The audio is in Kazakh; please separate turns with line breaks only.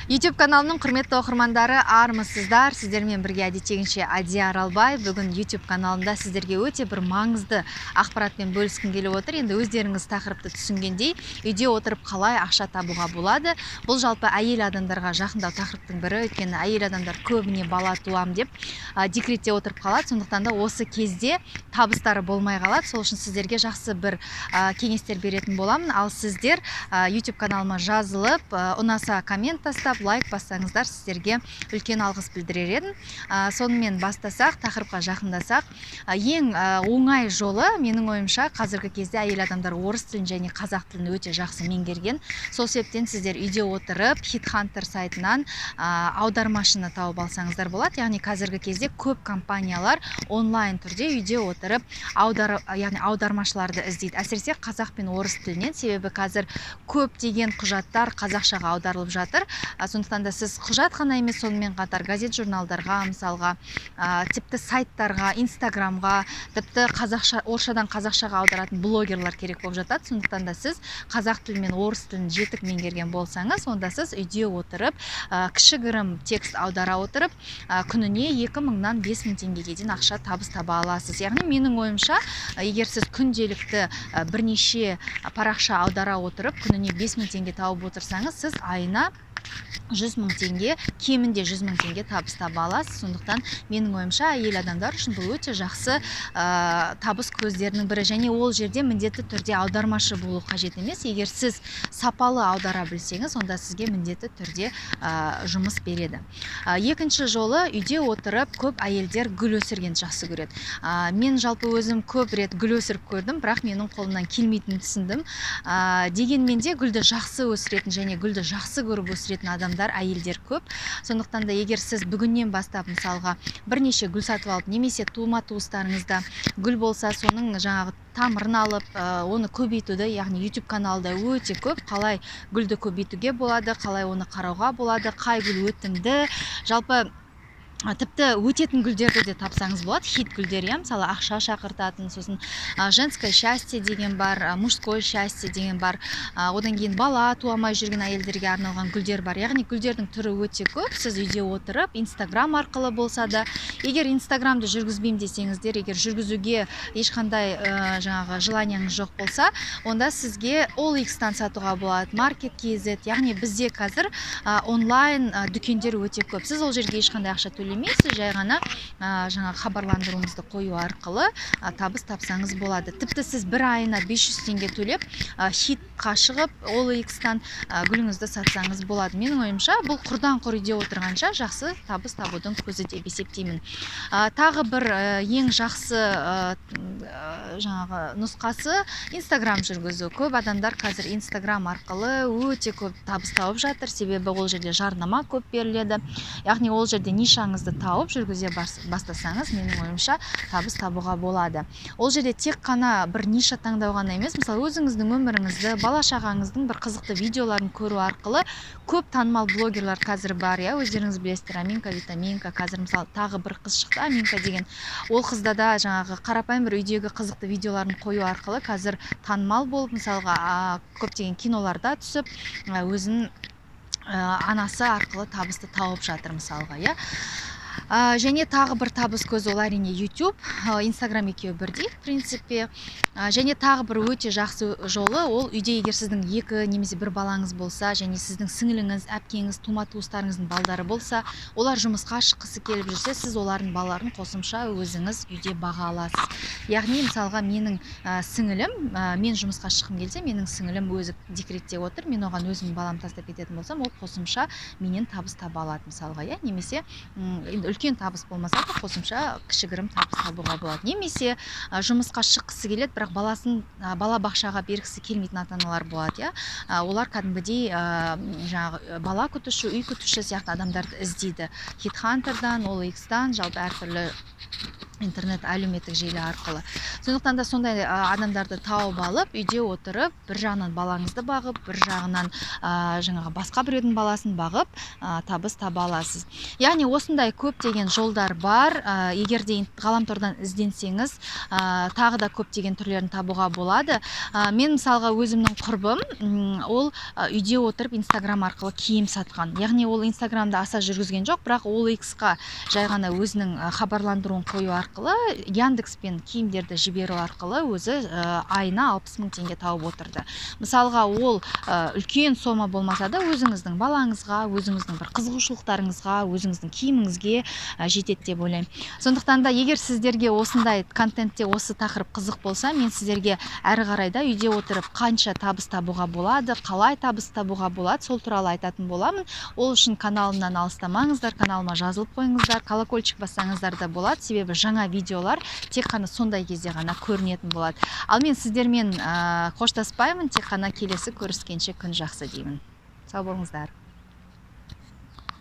YouTube каналының құрметті оқырмандары, армысыздар. Сіздермен бірге әдеттегенше Адия Аралбай. Бүгін YouTube каналында сіздерге өте бір маңызды ақпаратпен бөліскім келіп отыр. Енді өздеріңіз тақырыпты түсінгендей, үйде отырып қалай ақша табуға болады. Бұл жалпы әйел адамдарға жақындау тақырыптың бірі. Өйткені әйел адамдар көбіне бала туам деп декретте отырып қалады. Сондықтан да осы кезде табыстары болмай қалады. Сол үшін сіздерге жақсы бір кеңестер беретін боламын. Ал сіздер YouTube каналыма жазылып, ұнаса коммент тастап, лайк бассаңыздар, сіздерге үлкен алғыс білдірер едім. Сонымен бастасақ, тақырыпқа жақындасақ, ең оңай жолы, менің ойымша, қазіргі кезде әйел адамдар орыс тілін және қазақ тілін өте жақсы меңгерген. Сол себептен сіздер үйде отырып, HeadHunter сайтынан аудармашыны тауып алсаңыздар болады. Яғни қазіргі кезде көп компаниялар онлайн түрде үйде отырып аудармашыларды іздейді. Әсіресе қазақ пен орыс тілінен, себебі қазір көптеген құжаттар қазақшаға аударылып жатыр. Сондықтан да сіз құжат қана емес, сонымен қатар газет журналдарға, мысалға, тіпті сайттарға, инстаграмға, тіпті орысшадан қазақшаға аударатын блогерлар керек болып жатады. Сондықтан да сіз қазақ тілі мен орыс тілін жетік меңгерген болсаңыз, онда сіз үйде отырып, кішігірім текст аудара отырып, күніне 2000-нан 5000 теңгеге дейін ақша табыс таба аласыз. Яғни менің ойымша, егер сіз күнделікті бірнеше парақша аудара отырып, күніне 5000 теңге тауып отырсаңыз, сіз айына 100 000 теңге, кемінде 100 000 теңге табыс таба аласыз. Сондықтан менің ойымша, әйел адамдар үшін бұл өте жақсы табыс көздерінің бірі. Және ол жерде міндетті түрде аудармашы болу қажет емес. Егер сіз сапалы аудара білсеңіз, онда сізге міндетті түрде жұмыс береді. Екінші жолы, үйде отырып, көп әйелдер гүл өсіргенді жақсы көреді. Мен жалпы өзім көп рет гүл өсіріп көрдім, бірақ менің қолымнан келмейтінін түсіндім. Дегенмен де гүлді жақсы өсіретін және гүлді жақсы көріп өсіретін адамдар, әйелдер көп. Сондықтан да егер сіз бүгіннен бастап, мысалға, бірнеше гүл сатып алып, немесе тума-туыстарыңызда гүл болса, соның жаңағы тамырын алып, оны көбейтуді, яғни YouTube каналда өте көп, қалай гүлді көбейтуге болады, қалай оны қарауға болады, қай гүл өтімді, жалпы тіпті өтетін гүлдерді де тапсаңыз болады. Хит гүлдер, мысалы, ақша шақыртатын, сосын женское счастье деген бар, мужское счастье деген бар, одан кейін бала туамай жүрген әйелдерге арналған гүлдер бар. Яғни гүлдердің түрі өте көп. Сіз үйде отырып, Instagram арқылы болса да, егер Instagramды жүргізбеймін десеңіздер, егер жүргізуге ешқандай жаңағы желанияңыз жоқ болса, онда сізге OLX-тан сатуға болады, Market.kz, яғни бізде қазір онлайн дүкендер өте көп. Сіз ол жерге ешқандай ақша төлемейсіз, жай ғана жаңағы хабарландыруыңызды қою арқылы табыс тапсаңыз болады. Тіпті сіз бір айына 500 теңге төлеп, хитқа шығып, OLX-тан гүліңізді сатсаңыз болады. Менің ойымша, бұл құрдан құр үйде отырғанша жақсы табыс табудың көзі деп есептеймін. Тағы бір ең жақсы жаңағы нұсқасы Instagram жүргізу. Көп адамдар қазір Instagram арқылы өте көп табыс тауып жатыр, себебі ол жерде жарнама көп беріледі. Яғни ол жерде нишаңызды тауып жүргізе бастасаңыз, менің ойымша табыс табуға болады. Ол жерде тек қана бір ниша таңдау ғана емес, мысалы, өзіңіздің өміріңізді, бала-шағаңыздың бір қызықты видеоларын көру арқылы көп танымал блогерлар қазір бар, өздеріңіз білесіздер, Аминка, Витаминка, қазір мысалы тағы бір қыз шықты, Аминка деген. Ол қызда да жаңағы қарапайым бір үйдегі қызықты видеоларын қою арқылы қазір танымал болып, мысалға, көптеген киноларда түсіп, өзінің анасы арқылы табысты тауып жатыр, мысалға, және тағы бір табыс көзі, ол әрине YouTube, Instagram екеуі бірдей, в принципе. Және тағы бір өте жақсы жолы, ол үйде егер сіздің екі немесе бір балаңыз болса, және сіздің сіңіліңіз, әпкеңіз, тума-туыстарыңыздың балдары болса, олар жұмысқа шыққысы келіп жүрсе, сіз олардың балаларын қосымша өзіңіз үйде баға аласыз. Яғни, мысалға, менің сіңілім, мен жұмысқа шыққым келсе, менің сіңілім өзі декретте отыр, мен оған өзім балам тастап кететін болсам, ол қосымша менен табыс таба алады, мысалға, немесе үлкен табыс болмаса да қосымша кішігірім табыс табуға болады. Немесе жұмысқа шыққысы келеді, бірақ бала бақшаға бергісі келмейтін ата-аналар болады, олар кәдімгідей жаңағы бала күтуші, үй күтуші сияқты адамдарды іздейді. HeadHunter'дан, OLX-тан, жалпы әртүрлі интернет әлеуметтік желі арқылы. Сондықтан да сондай адамдарды тауып алып, үйде отырып, бір жағынан балаңызды бағып, бір жағынан жаңағы басқа біреудің баласын бағып, табыс таба аласыз. Яғни осындай көптеген жолдар бар. Егер де ғаламтордан ізденсеңіз, тағы да көптеген түрлерін табуға болады. Мен мысалға өзімнің құрбым, ол үйде отырып Инстаграм арқылы киім сатқан. Яғни ол Инстаграмда аса жүргізген жоқ, бірақ ол X-қа жай ғана өзінің хабарландыруын қою арқылы, Яндекспен киімдерді жіберу арқылы өзі айына 60.000 теңге тауып отырды. Мысалға, ол үлкен сома болмаса да өзіңіздің балаңызға, өзіңіздің бір қызығушылықтарыңызға, өзіңіздің киіміңізге жетеді деп ойлаймын. Сондықтан да егер сіздерге осындай контентте осы тақырып қызық болса, мен сіздерге әрі қарай да үйде отырып қанша табыс табуға болады, қалай табыс табуға болады, сол туралы айтатын боламын. Ол үшін каналымнан алыстамаңыздар, каналыма жазылып қойыңыздар, колокольчик бассаңыздар да болады, себебі жаңа видеолар тек қана сондай кезде ғана көрінетін болады. Ал мен сіздермен қоштаспаймын, тек қана келесі көріскенше күн жақсы деймін. Сау болыңыздар.